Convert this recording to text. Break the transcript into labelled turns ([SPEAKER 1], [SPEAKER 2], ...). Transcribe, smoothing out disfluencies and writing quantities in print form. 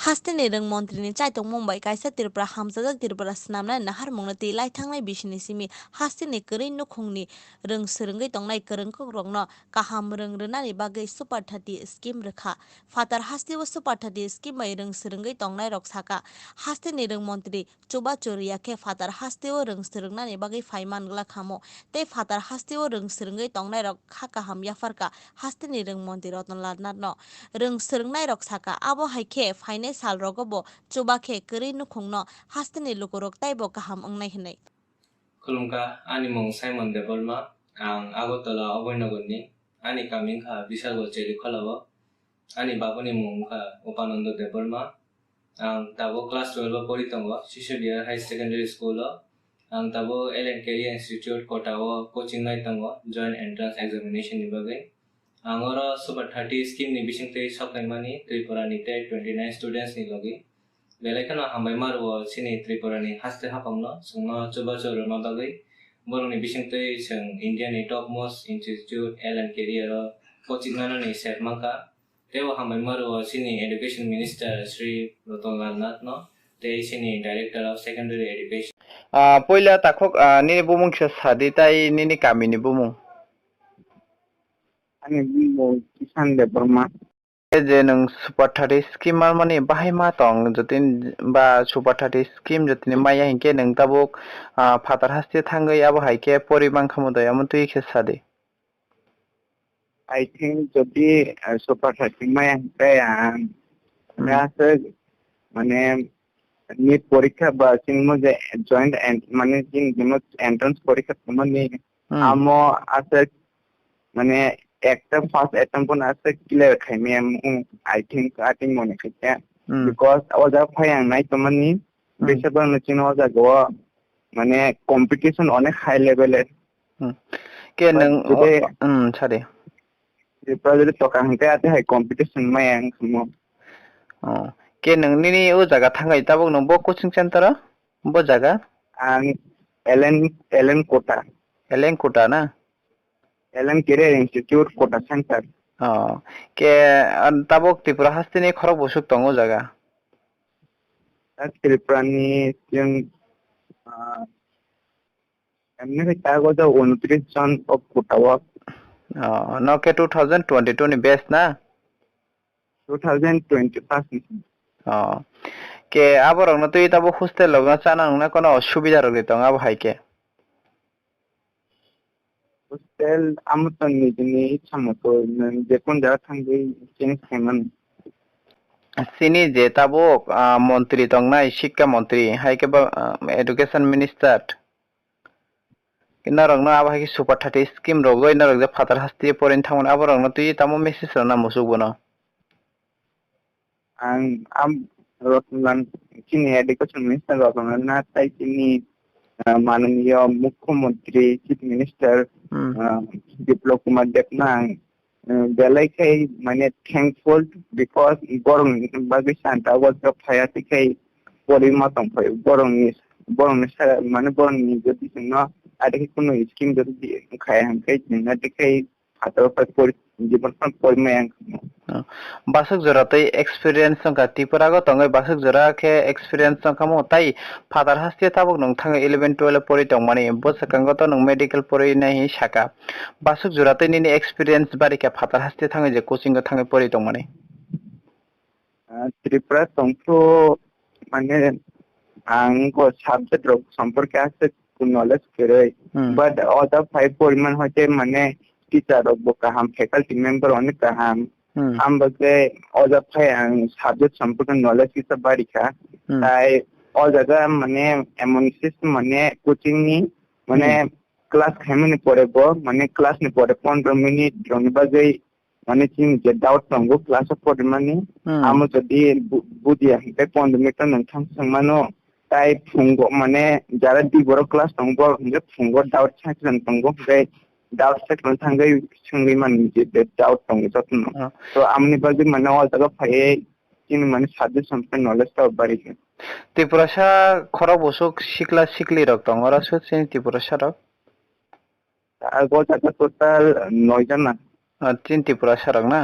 [SPEAKER 1] Hasteni Rwng Montri ni Chaitong Mumbai kaisa Tripura hamjajak Tripura swnamnai nahar mungna twi laithangnai bisini simi Hasteni kwrwi nukhungni Rwng swrwngwi tongnai kwrwngkhukrokno kaham rwng rwnani bagwi Super30 Scheme rwkha phatar Hasteo Super30 Scheme bai rwng swrwngwi tongnai rok saka Hasteni Rwng Montri chubachu rwya phatar Hasteo rwng swrwngnani bagwi phaimangla khamo tei phatar Hasteo rwng swrwngwi tongnai rok khaKaham Yapharkha Hasteni Rwng Montri Ratan no rwng swrwngnai rok saka abo haikhe phainai sal rogobo chubakhe kwrwi nukhungno Hasteni lukurok taibo kaham wngnai hinai.
[SPEAKER 2] Khulumka ani mung Simon Deborma ang Agartala Abhoynagarni ani kaming kha Bishago Cheri Kholabo ani babuni mung kha Upanando Deborma ang tabo class 12 pori tongo Shishudiyar High Secondary School ang tabo Career Institute Kotao coaching nai tongo joint entrance examination ni bagai ang oro Super30 scheme ni bisingtei soklaimani Tripura ni 29 students ni logi Belakana hambai marwo sini Tripura ni haste hapamno sungno chubachu roma bagai borong ni bisingtei sung India ni topmost institute Career coaching nano ni set mangka Tewa hambai marwo sini education minister Swrwngnai nath no tei sini director of secondary education
[SPEAKER 3] Poila takhok nini bumung sadi tai nini kami ni bumung
[SPEAKER 4] Ani bumung kisan Deborma
[SPEAKER 3] je nung Super30 scheme mani bahai ma tong jotin ba Super30 scheme jotin maya hinke nung tabuk phatar haste thangai abo haike porimang khamudai amon tui khe sadi
[SPEAKER 4] I think যদি Super30 maya hinke rasa মানে NEET পরীক্ষা বা সিংহ যে joint মানে যিনি entrance পরীক্ষা মানে আমো আছে মানে একটা ফার্স্ট অ্যাটেম্প আছে ক্লিয়ার খাইমি আই থিংক মনে হচ্ছে বিকজ ওজা ফাইয়াং নাই তো মানে বেশিরভাগ নচিন ওজা গো মানে কম্পিটিশন অনেক হাই লেভেলের
[SPEAKER 3] কে নং ছাড়ে
[SPEAKER 4] যদি টকা হাঁকে আছে হাই কম্পিটিশন মায়াং সুমো
[SPEAKER 3] ke nang nini o jaga thangai tabuk nang bo coaching center bo jaga
[SPEAKER 4] ang Ellen Kota
[SPEAKER 3] na
[SPEAKER 4] Ellen Career Institute Kota Center
[SPEAKER 3] ke tabuk Tripura hasteni khorok busuk tongo jaga
[SPEAKER 4] Tripura ni yung এমনি কাগজ 29 জন of কোটাওয়াক
[SPEAKER 3] no ke 2022 ni best na
[SPEAKER 4] 2025
[SPEAKER 3] ke aborok no tui tabo hostel logna chana na kono subida rok ditong abo haike
[SPEAKER 4] hostel amton ni ichha moto je kon jaga thangbe chini khaiman
[SPEAKER 3] sini je tabuk মন্ত্রী tongnai শিক্ষা মন্ত্রী haike ba education minister kinarok no abo haike Super30 scheme rogoi narok je phatar hasti porin thamon aborok no tui tamo message na musuk bono
[SPEAKER 4] am Ratan chini education minister Ratan na tai chini মাননীয় মুখ্যমন্ত্রী chief minister Biplab Kumar দেবনাং বেলাইখাই মানে thankful because গরম বাগি শান্তা ওয়াজ ফায়াতিখাই পরিমাতম phi গরমনি মানে গরমনি যদি ন আরেকে কোনো scheme যদি খায় হামখাই না দেখাই হাতার পর জীবন পরিমায়াং
[SPEAKER 3] basuk jora tei experience songka Tripura go tongai basuk jora ke experience songka mo tai phatar haste tabuk nong thang 11 12 pori tongmani bo sakang to nong medical pori nahi saka basuk jora tei nini experience bari ke phatar haste thang je coaching go thang pori tongmani
[SPEAKER 4] Tripura tongto মানে আঙ্গো subject rock সম্পর্কে আছে knowledge করে but অদা five পরিমাণ হচ্ছে মানে teacher rock khaKaham faculty member অনেক khaKaham am bagai oja phai ang subject সম্পর্কে knowledge কিসব বাড়িখা তাই all জায়গা মানে এমন সিস্টেম মানে কোচিং নি মানে ক্লাস খাইমিনি পড়েবো মানে ক্লাস নি পড়ে 15 মিনিট জনি বাজে মানে চিন যে ডাউট সঙ্গো ক্লাস পড়ে মানে আমি যদি বুঝিয়া হিতে 15 মিনিট নথং সংমানো তাই ফুঙ্গো মানে যারা দি বড় ক্লাস সঙ্গো যে ফুঙ্গো ডাউট ছাইছেন সঙ্গো তাই ডাউট সেকশন থাঙ্গাই সঙ্গই মানে যে ডাউট সঙ্গে যত্ন তো আমনি বাজে মানে all জায়গা ফাই চিন মানে সাবজেক্ট সম্পর্কে নলেজটা বাড়িছে
[SPEAKER 3] Tripura sa khorok busuk sikla sikli rok tong ora su sin Tripura sa rok
[SPEAKER 4] আগো জায়গা টোটাল 9 জন না
[SPEAKER 3] tin Tripura sa rok na